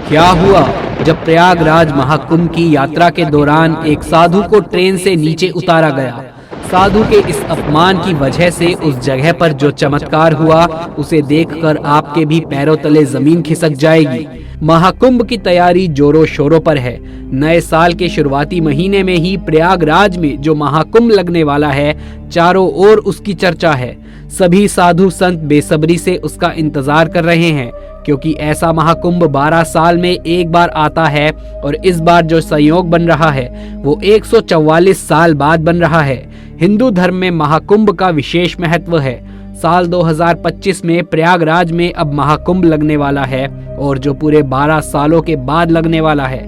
क्या हुआ जब प्रयागराज महाकुंभ की यात्रा के दौरान एक साधु को ट्रेन से नीचे उतारा गया। साधु के इस अपमान की वजह से उस जगह पर जो चमत्कार हुआ उसे देखकर आपके भी पैरों तले जमीन खिसक जाएगी। महाकुंभ की तैयारी जोरों शोरों पर है। नए साल के शुरुआती महीने में ही प्रयागराज में जो महाकुंभ लगने वाला है, चारों ओर उसकी चर्चा है। सभी साधु संत बेसब्री से उसका इंतजार कर रहे हैं, क्योंकि ऐसा महाकुंभ 12 साल में एक बार आता है और इस बार जो संयोग बन रहा है वो 144 साल बाद बन रहा है। हिंदू धर्म में महाकुंभ का विशेष महत्व है। साल 2025 में प्रयागराज में अब महाकुंभ लगने वाला है और जो पूरे 12 सालों के बाद लगने वाला है।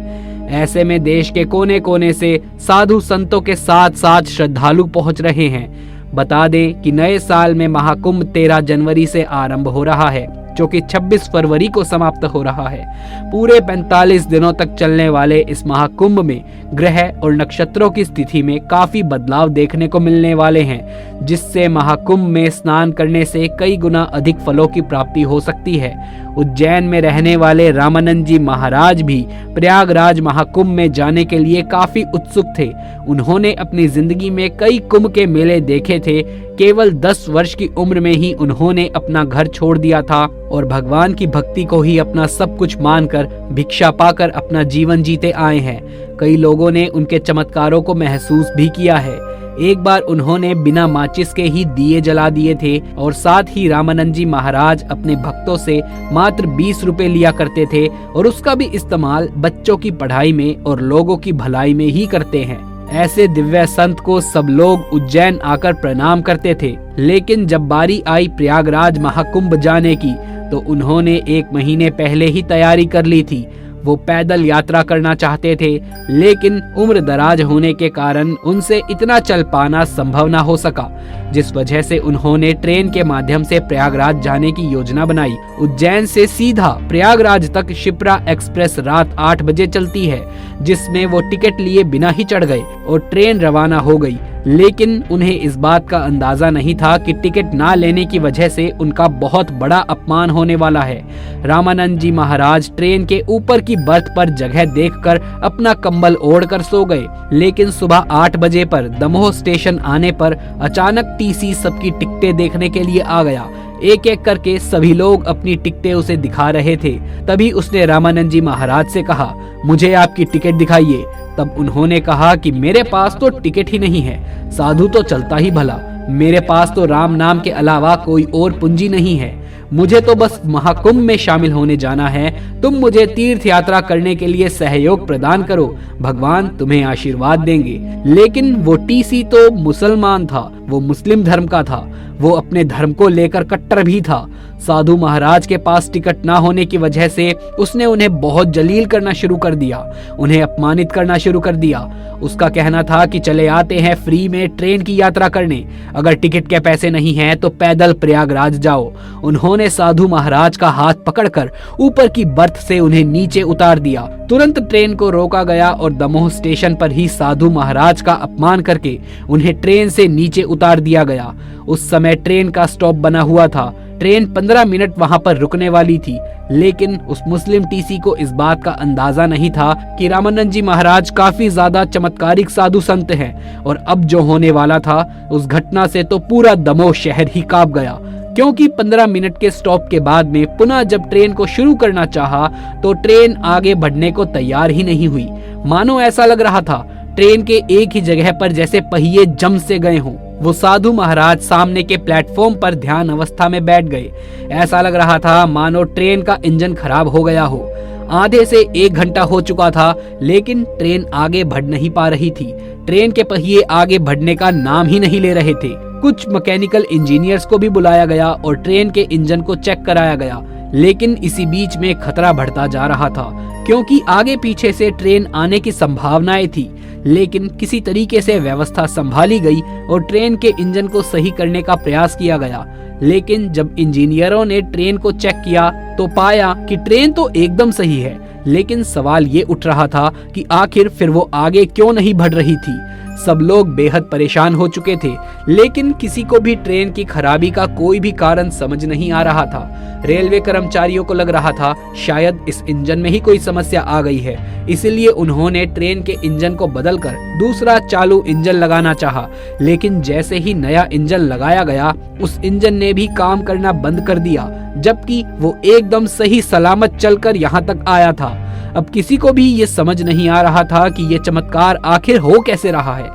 ऐसे में देश के कोने कोने से साधु संतों के साथ साथ श्रद्धालु पहुंच रहे हैं। बता दें कि नए साल में महाकुंभ 13 जनवरी से आरंभ हो रहा है, जो कि 26 फरवरी को समाप्त हो रहा है। पूरे 45 दिनों तक चलने वाले इस महाकुंभ में ग्रह और नक्षत्रों की स्थिति में काफी बदलाव देखने को मिलने वाले हैं, जिससे महाकुंभ में स्नान करने से कई गुना अधिक फलों की प्राप्ति हो सकती है। उज्जैन में रहने वाले रामानंद जी महाराज भी प्रयागराज महाकुंभ में जाने के लिए काफी उत्सुक थे। उन्होंने अपनी जिंदगी में कई कुंभ के मेले देखे थे। केवल 10 वर्ष की उम्र में ही उन्होंने अपना घर छोड़ दिया था और भगवान की भक्ति को ही अपना सब कुछ मानकर भिक्षा पाकर अपना जीवन जीते आए हैं। कई लोगों ने उनके चमत्कारों को महसूस भी किया है। एक बार उन्होंने बिना माचिस के ही दिए जला दिए थे और साथ ही रामानंद जी महाराज अपने भक्तों से मात्र 20 रुपए लिया करते थे और उसका भी इस्तेमाल बच्चों की पढ़ाई में और लोगों की भलाई में ही करते हैं। ऐसे दिव्य संत को सब लोग उज्जैन आकर प्रणाम करते थे, लेकिन जब बारी आई प्रयागराज महाकुंभ जाने की तो उन्होंने 1 महीने पहले ही तैयारी कर ली थी। वो पैदल यात्रा करना चाहते थे, लेकिन उम्र दराज होने के कारण उनसे इतना चल पाना संभव ना हो सका, जिस वजह से उन्होंने ट्रेन के माध्यम से प्रयागराज जाने की योजना बनाई। उज्जैन से सीधा प्रयागराज तक शिप्रा एक्सप्रेस रात 8 बजे चलती है, जिसमें वो टिकट लिए बिना ही चढ़ गए और ट्रेन रवाना हो गई। लेकिन उन्हें इस बात का अंदाजा नहीं था कि टिकट ना लेने की वजह से उनका बहुत बड़ा अपमान होने वाला है। रामानंद जी महाराज ट्रेन के ऊपर की बर्थ पर जगह देखकर अपना कंबल ओढ़कर सो गए, लेकिन सुबह 8 बजे पर दमोह स्टेशन आने पर अचानक टीसी सबकी टिकटें देखने के लिए आ गया। एक एक करके सभी लोग अपनी टिकटें उसे दिखा रहे थे। तभी उसने रामानंद जी महाराज से कहा, मुझे आपकी टिकट दिखाइए। तब उन्होंने कहा कि मेरे पास तो टिकट ही नहीं है, साधु तो चलता ही भला, मेरे पास तो राम नाम के अलावा कोई और पूंजी नहीं है, मुझे तो बस महाकुंभ में शामिल होने जाना है। तुम मुझे तीर्थ यात्रा करने के लिए सहयोग प्रदान करो, भगवान तुम्हें आशीर्वाद देंगे। लेकिन वो टीसी तो मुसलमान था, वो मुस्लिम धर्म का था, वो अपने धर्म को लेकर कट्टर भी था। साधु महाराज के पास टिकट ना होने की वजह से उसने उन्हें बहुत जलील करना शुरू कर दिया, उन्हें अपमानित करना शुरू कर दिया। उसका कहना था कि चले आते हैं फ्री में ट्रेन की यात्रा करने, अगर टिकट के पैसे नहीं हैं तो पैदल प्रयागराज जाओ। उन्होंने साधु महाराज का हाथ पकड़कर ऊपर की बर्थ से उन्हें नीचे उतार दिया। तुरंत ट्रेन को रोका गया और दमोह स्टेशन पर ही साधु महाराज का अपमान करके उन्हें ट्रेन से नीचे उतार दिया गया। उस समय ट्रेन का स्टॉप बना हुआ था। ट्रेन 15 मिनट वहां पर रुकने वाली थी, लेकिन उस मुस्लिम टीसी को इस बात का अंदाजा नहीं था कि रामानंद जी महाराज काफी ज्यादा चमत्कारिक साधु संत हैं और अब जो होने वाला था उस घटना से तो पूरा दमोह शहर ही कांप गया। क्योंकि 15 मिनट के स्टॉप के बाद में पुनः जब ट्रेन को शुरू करना चाहा तो ट्रेन आगे बढ़ने को तैयार ही नहीं हुई। मानो ऐसा लग रहा था ट्रेन के एक ही जगह पर जैसे पहिए जम से गए हों। वो साधु महाराज सामने के प्लेटफॉर्म पर ध्यान अवस्था में बैठ गए। ऐसा लग रहा था मानो ट्रेन का इंजन खराब हो गया हो। आधे से 1 घंटा हो चुका था, लेकिन ट्रेन आगे बढ़ नहीं पा रही थी। ट्रेन के पहिए आगे बढ़ने का नाम ही नहीं ले रहे थे। कुछ मैकेनिकल इंजीनियर्स को भी बुलाया गया और ट्रेन के इंजन को चेक कराया गया, लेकिन इसी बीच में खतरा बढ़ता जा रहा था, क्योंकि आगे पीछे से ट्रेन आने की संभावनाएं थी। लेकिन किसी तरीके से व्यवस्था संभाली गई और ट्रेन के इंजन को सही करने का प्रयास किया गया। लेकिन जब इंजीनियरों ने ट्रेन को चेक किया तो पाया कि ट्रेन तो एकदम सही है, लेकिन सवाल ये उठ रहा था कि आखिर फिर वो आगे क्यों नहीं बढ़ रही थी। सब लोग बेहद परेशान हो चुके थे, लेकिन किसी को भी ट्रेन की खराबी का कोई भी कारण समझ नहीं आ रहा था। रेलवे कर्मचारियों को लग रहा था शायद इस इंजन में ही कोई समस्या आ गई है, इसलिए उन्होंने ट्रेन के इंजन को बदलकर दूसरा चालू इंजन लगाना चाहा। लेकिन जैसे ही नया इंजन लगाया गया, उस इंजन ने भी काम करना बंद कर दिया, जबकि वो एकदम सही सलामत चलकर यहाँ तक आया था। अब किसी को भी ये समझ नहीं आ रहा था कि ये चमत्कार आखिर हो कैसे रहा है।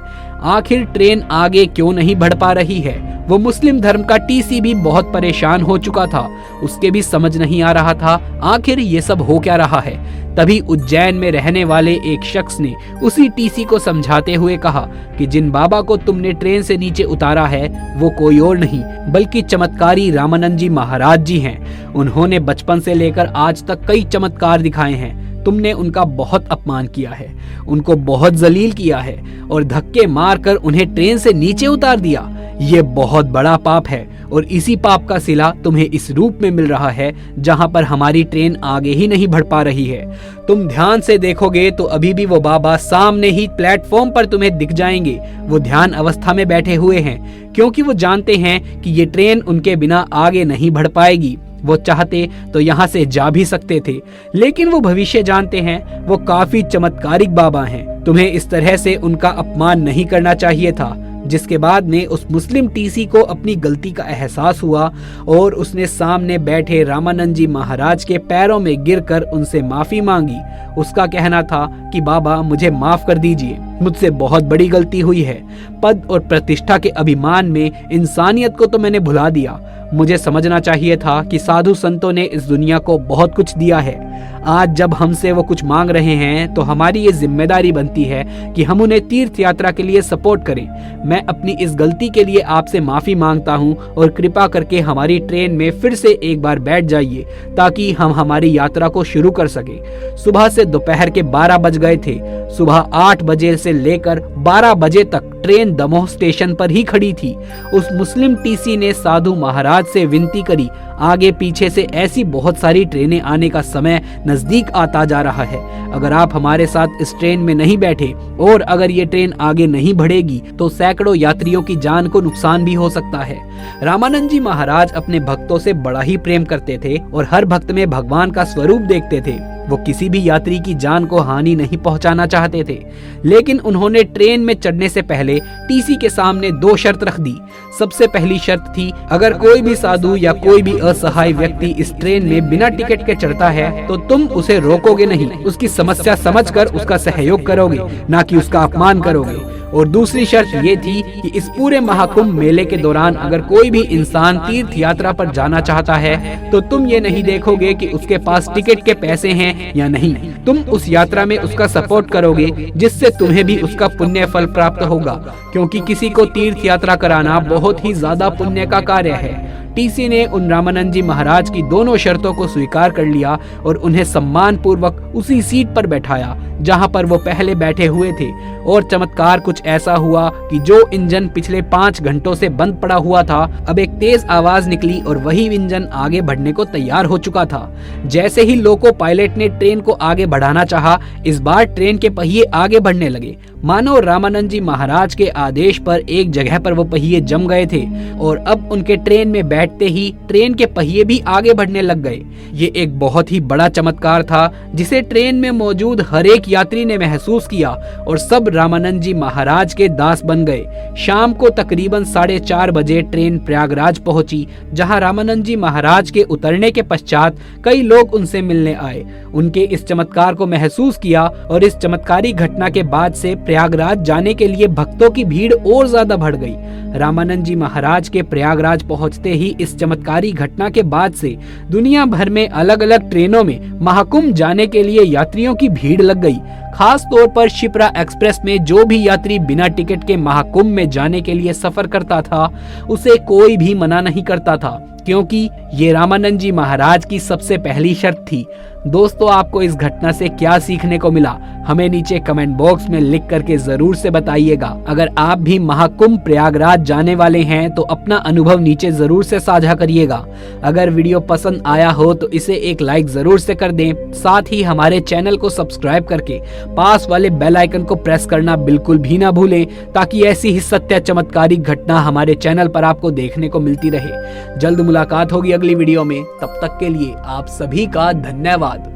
आखिर ट्रेन आगे क्यों नहीं बढ़ पा रही है। वो मुस्लिम धर्म का टीसी भी बहुत परेशान हो चुका था, उसके भी समझ नहीं आ रहा था आखिर ये सब हो क्या रहा है। तभी उज्जैन में रहने वाले एक शख्स ने उसी टीसी को समझाते हुए कहा कि जिन बाबा को तुमने ट्रेन से नीचे उतारा है वो कोई और नहीं बल्कि चमत्कारी रामानंद जी महाराज जी हैं। उन्होंने बचपन से लेकर आज तक कई चमत्कार दिखाए हैं। तुमने उनका बहुत अपमान किया है, उनको बहुत जलील किया है और धक्के मारकर उन्हें ट्रेन से नीचे उतार दिया। ये बहुत बड़ा पाप है और इसी पाप का सिला तुम्हें इस रूप में मिल रहा है जहां पर हमारी ट्रेन आगे ही नहीं बढ़ पा रही है। तुम ध्यान से देखोगे तो अभी भी वो बाबा सामने ही प्लेटफॉर्म पर तुम्हें दिख जाएंगे। वो ध्यान अवस्था में बैठे हुए हैं क्योंकि वो जानते हैं कि ये ट्रेन उनके बिना आगे नहीं बढ़ पाएगी। वो चाहते तो यहाँ से जा भी सकते थे, लेकिन वो भविष्य जानते हैं। वो काफी चमत्कारिक बाबा हैं। तुम्हें इस तरह से उनका अपमान नहीं करना चाहिए था। जिसके बाद में उस मुस्लिम टीसी को अपनी गलती का एहसास हुआ और उसने सामने बैठे रामानंद जी महाराज के पैरों में गिरकर उनसे माफी मांगी। उसका कहना था कि बाबा मुझे माफ कर दीजिए, मुझसे बहुत बड़ी गलती हुई है। पद और प्रतिष्ठा के अभिमान में इंसानियत को तो मैंने भुला दिया। मुझे समझना चाहिए था कि साधु संतों ने इस दुनिया को बहुत कुछ दिया है। आज जब हमसे वो कुछ मांग रहे हैं तो हमारी ये जिम्मेदारी बनती है कि हम उन्हें तीर्थ यात्रा के लिए सपोर्ट करें। मैं अपनी इस गलती के लिए आपसे माफी मांगता हूं और कृपा करके हमारी ट्रेन में फिर से एक बार बैठ जाइए ताकि हम हमारी यात्रा को शुरू कर सकें। सुबह से दोपहर के 12 बज गए थे। सुबह 8 बजे से लेकर 12 बजे तक ट्रेन दमोह स्टेशन पर ही खड़ी थी। उस मुस्लिम टीसी ने साधु महाराज से विनती करी, आगे पीछे से ऐसी बहुत सारी ट्रेनें आने का समय नजदीक आता जा रहा है। अगर आप हमारे साथ इस ट्रेन में नहीं बैठे और अगर ये ट्रेन आगे नहीं बढ़ेगी तो सैकड़ों यात्रियों की जान को नुकसान भी हो सकता है। रामानंद जी महाराज अपने भक्तों से बड़ा ही प्रेम करते थे और हर भक्त में भगवान का स्वरूप देखते थे। वो किसी भी यात्री की जान को हानि नहीं पहुंचाना चाहते थे, लेकिन उन्होंने ट्रेन में चढ़ने से पहले टीसी के सामने 2 शर्त रख दी। सबसे पहली शर्त थी, अगर कोई भी साधु या कोई भी असहाय व्यक्ति इस ट्रेन में बिना टिकट के चढ़ता है तो तुम उसे रोकोगे नहीं, उसकी समस्या समझकर उसका सहयोग करोगे, ना कि उसका अपमान करोगे। और दूसरी शर्त ये थी कि इस पूरे महाकुंभ मेले के दौरान अगर कोई भी इंसान तीर्थ यात्रा पर जाना चाहता है तो तुम ये नहीं देखोगे कि उसके पास टिकट के पैसे हैं या नहीं, तुम उस यात्रा में उसका सपोर्ट करोगे जिससे तुम्हें भी उसका पुण्य फल प्राप्त होगा, क्योंकि किसी को तीर्थ यात्रा कराना बहुत ही ज्यादा पुण्य का कार्य है। टीसी ने उन रामानंद जी महाराज की दोनों शर्तों को स्वीकार कर लिया और उन्हें सम्मान पूर्वक उसी सीट पर बैठाया जहां पर वो पहले बैठे हुए थे। और चमत्कार कुछ ऐसा हुआ कि जो इंजन पिछले 5 घंटों से बंद पड़ा हुआ था, अब एक तेज आवाज निकली और वही इंजन आगे बढ़ने को तैयार हो चुका था। जैसे ही लोको पायलट ने ट्रेन को आगे बढ़ाना चाहा, इस बार ट्रेन के पहिए आगे बढ़ने लगे। मानो रामानंद जी महाराज के आदेश पर एक जगह पर वो पहिए जम गए थे और अब उनके ट्रेन में बैठते ही ट्रेन के पहिए भी आगे बढ़ने लग गए। ये एक बहुत ही बड़ा चमत्कार था जिसे ट्रेन में मौजूद हर एक यात्री ने महसूस किया और सब रामानंद जी महाराज के दास बन गए। शाम को तकरीबन 4:30 बजे ट्रेन प्रयागराज पहुंची, जहां रामानंद जी महाराज के उतरने के पश्चात कई लोग उनसे मिलने आए। उनके इस चमत्कार को महसूस किया और इस चमत्कारी घटना के बाद से प्रयागराज जाने के लिए भक्तों की भीड़ और ज्यादा बढ़ गई। रामानंद जी महाराज के प्रयागराज पहुंचते ही इस चमत्कारी घटना के बाद से दुनिया भर में अलग अलग ट्रेनों में महाकुंभ जाने के लिए यात्रियों की भीड़ लग गई। खास तौर पर शिप्रा एक्सप्रेस में जो भी यात्री बिना टिकट के महाकुंभ में जाने के लिए सफर करता था, उसे कोई भी मना नहीं करता था, क्योंकि ये रामानंद जी महाराज की सबसे पहली शर्त थी। दोस्तों, आपको इस घटना से क्या सीखने को मिला, हमें नीचे कमेंट बॉक्स में लिख करके जरूर से बताइएगा। अगर आप भी महाकुंभ प्रयागराज जाने वाले हैं तो अपना अनुभव नीचे जरूर से साझा करिएगा। अगर वीडियो पसंद आया हो तो इसे एक लाइक जरूर से कर दें, साथ ही हमारे चैनल को सब्सक्राइब करके पास वाले बेल आइकन को प्रेस करना बिल्कुल भी ना भूलें, ताकि ऐसी ही सत्य चमत्कारिक घटना हमारे चैनल पर आपको देखने को मिलती रहे। जल्द मुलाकात होगी अगली वीडियो में, तब तक के लिए आप सभी का धन्यवाद।